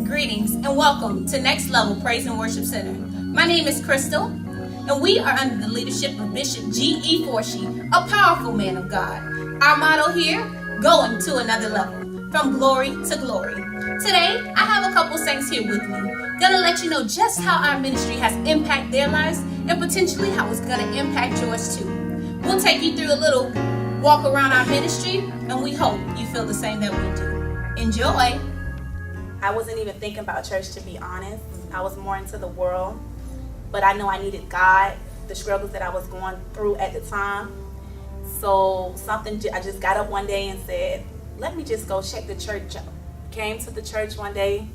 Greetings and welcome to Next Level Praise and Worship Center. My name is Crystal, and we are under the leadership of Bishop G.E. Forshee, a powerful man of God. Our motto here, going to another level, from glory to glory. Today, I have a couple saints here with me, gonna let you know just how our ministry has impacted their lives and potentially how it's gonna impact yours too. We'll take you through a little walk around our ministry, and we hope you feel the same that we do. Enjoy! I wasn't even thinking about church, to be honest. I was more into the world, but I know I needed God, the struggles that I was going through at the time. So I just got up one day and said, let me just go check the church out. Came to the church one day,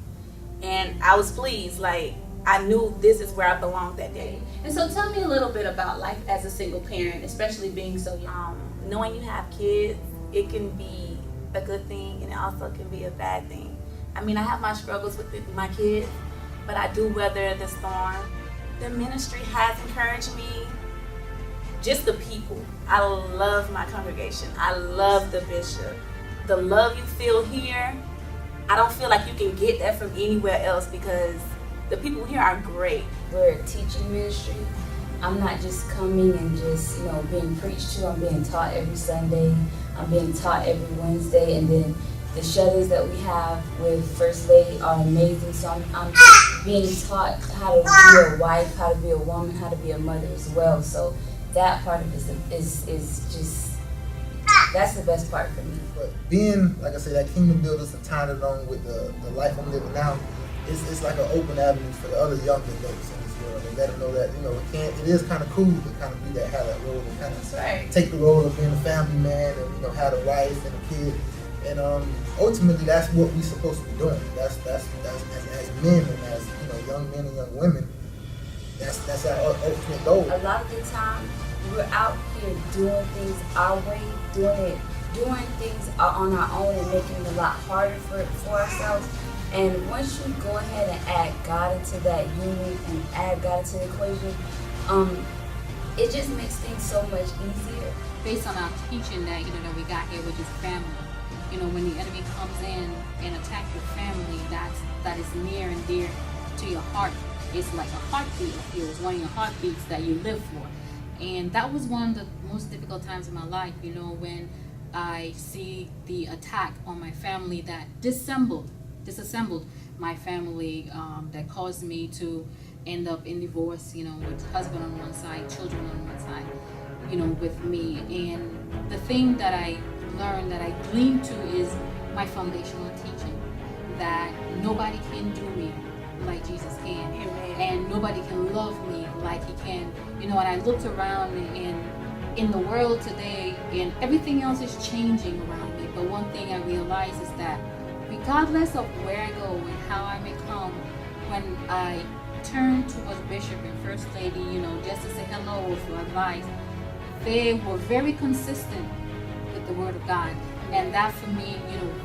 and I was pleased. Like, I knew this is where I belonged that day. And so tell me a little bit about life as a single parent, especially being so young. Knowing you have kids, it can be a good thing, and it also can be a bad thing. I mean, I have my struggles with my kids, but I do weather the storm. The ministry has encouraged me. Just the people. I love my congregation. I love the bishop. The love you feel here, I don't feel like you can get that from anywhere else because the people here are great. We're a teaching ministry. I'm not just coming and just, being preached to. I'm being taught every Sunday. I'm being taught every Wednesday, and then the shut-ins that we have with First Lady are amazing. So I'm being taught how to be a wife, how to be a woman, how to be a mother as well. So that part of it is just, that's the best part for me. But being, like I said, that kingdom builders and tying it along with the life I'm living now, it's like an open avenue for the other younger adults in this world. And let them know that, it is kind of cool to kind of have that role and kind of take the role of being a family man and, have a wife and a kid. And ultimately, that's what we're supposed to be doing. That's as men and as young men and young women. That's our ultimate goal. A lot of the time, we're out here doing things our way, doing things on our own and making it a lot harder for ourselves. And once you go ahead and add God into that union and add God into the equation, it just makes things so much easier. Based on our teaching that that we got here, which is family. When the enemy comes in and attacks your family, that is near and dear to your heart. It's like a heartbeat of yours, one of your heartbeats that you live for. And that was one of the most difficult times in my life, when I see the attack on my family that disassembled my family, that caused me to end up in divorce, with husband on one side, children on one side, with me. And the thing that I learned, that I gleaned to, is my foundational teaching, that nobody can do me like Jesus can. Amen. And nobody can love me like he can. And I looked around in the world today, and everything else is changing around me, but one thing I realized is that regardless of where I go and how I may come, when I turn towards Bishop and First Lady, just to say hello or for advice, they were very consistent with the Word of God. And that for me,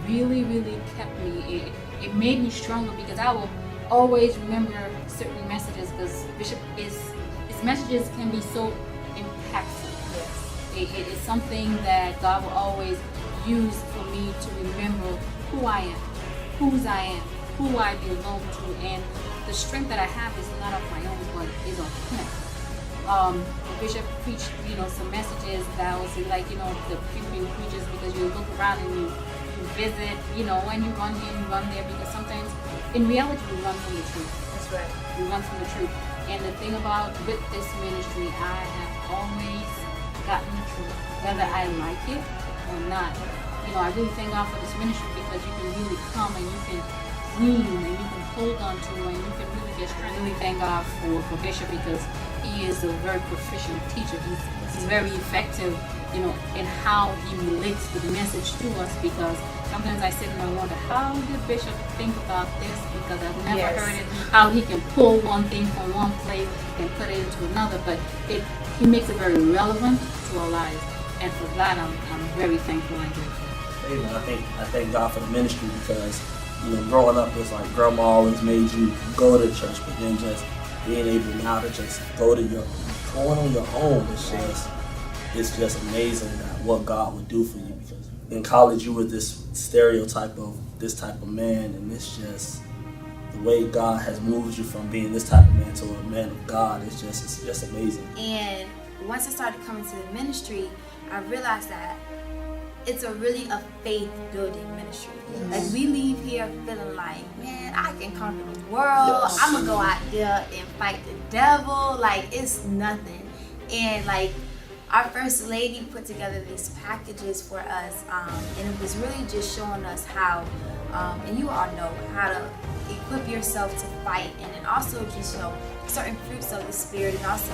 really, really kept me. It made me stronger, because I will always remember certain messages, because Bishop his messages can be so impactful. Yes. It is something that God will always use for me to remember who I am, whose I am, who I belong to, and the strength that I have is not of my own, but is of Him. The Bishop preached, some messages that was like, the people preachers, because you look around and you visit, when you run here, you run there, because sometimes, in reality, we run from the truth. That's right. We run from the truth. And the thing about with this ministry, I have always gotten the truth, whether I like it or not. I really thank God for this ministry, because you can really come and you can glean and you can hold on to, and you can really get strength. I really thank God for Bishop, because he is a very proficient teacher. He's very effective, in how he relates the message to us, because sometimes I sit and I wonder, how did Bishop think about this? Because I've never heard it, how he can pull one thing from one place and put it into another, but he makes it very relevant to our lives. And for that, I'm very thankful and grateful. I thank God for the ministry, because growing up, it's like grandma always made you go to church, but then just being able now to just going on your own, it's just amazing what God would do for you. Because in college you were this stereotype of this type of man, and it's just the way God has moved you from being this type of man to a man of God, it's just amazing. And once I started coming to the ministry, I realized that it's really a faith building ministry. Like we leave here feeling like, man, I can conquer the world. Yes. I'm gonna go out there and fight the devil. Like it's nothing. And like our first lady put together these packages for us, and it was really just showing us how, and you all know how to equip yourself to fight, and then also just certain fruits of the spirit, and also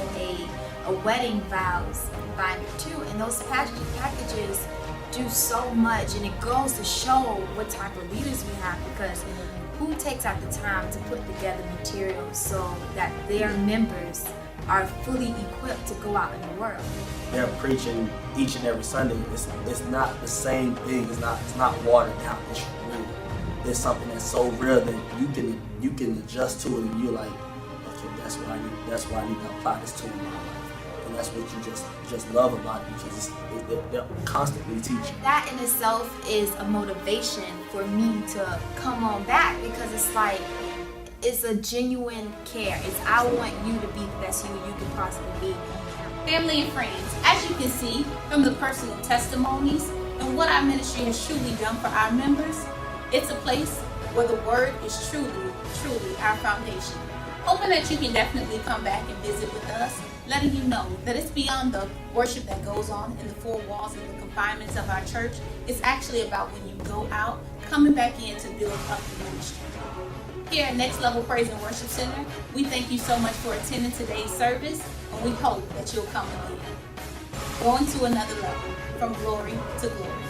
a wedding vows binder too. And those packages do so much, and it goes to show what type of leaders we have, because who takes out the time to put together materials so that their members are fully equipped to go out in the world. They're preaching each and every Sunday. It's not the same thing. It's not watered down. It's real. It's something that's so real that you can adjust to it, and you're like, okay, that's why I need to apply this to my life. And that's what you just love about it, because they're constantly teaching. That in itself is a motivation for me to come on back, because it's like, it's a genuine care. It's I want you to be the best you can possibly be. Family and friends, as you can see from the personal testimonies and what our ministry has truly done for our members, it's a place where the word is truly our foundation. Hoping that you can definitely come back and visit with us, letting you know that it's beyond the worship that goes on in the four walls and the confinements of our church. It's actually about when you go out, coming back in to build up the ministry. Here at Next Level Praise and Worship Center, we thank you so much for attending today's service, and we hope that you'll come again. Going to another level, from glory to glory.